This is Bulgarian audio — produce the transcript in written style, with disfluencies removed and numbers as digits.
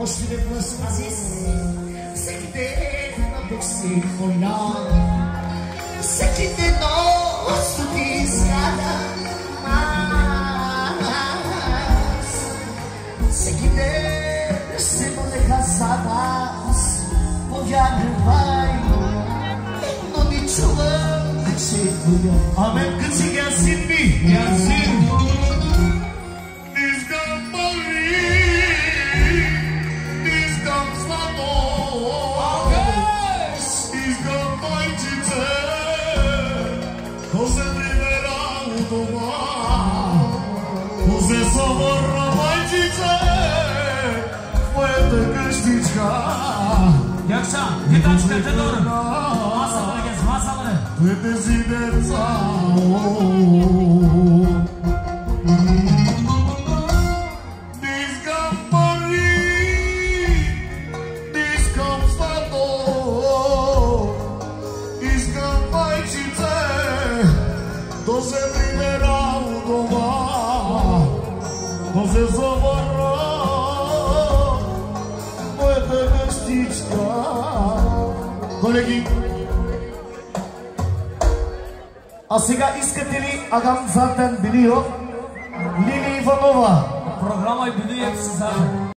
Още веднъж Азис, всеки ден на Бог си моля, всеки ден стотин скадам аз, всеки ден се молеха за вас, повярвай, но не чувам вече твоя. Амен, къси Ясин ми, Ясин. Якша, гитачката дорым. Масалары кез, масалары. Тези деца. Не искам пари, не искам злато, искам майчице, да се прибера у дома, да се завърна моята гъстичка. Колеги, а сега искате ли Агам Зантен Билио, Лили Иванова? Програма и Билиев си заедно.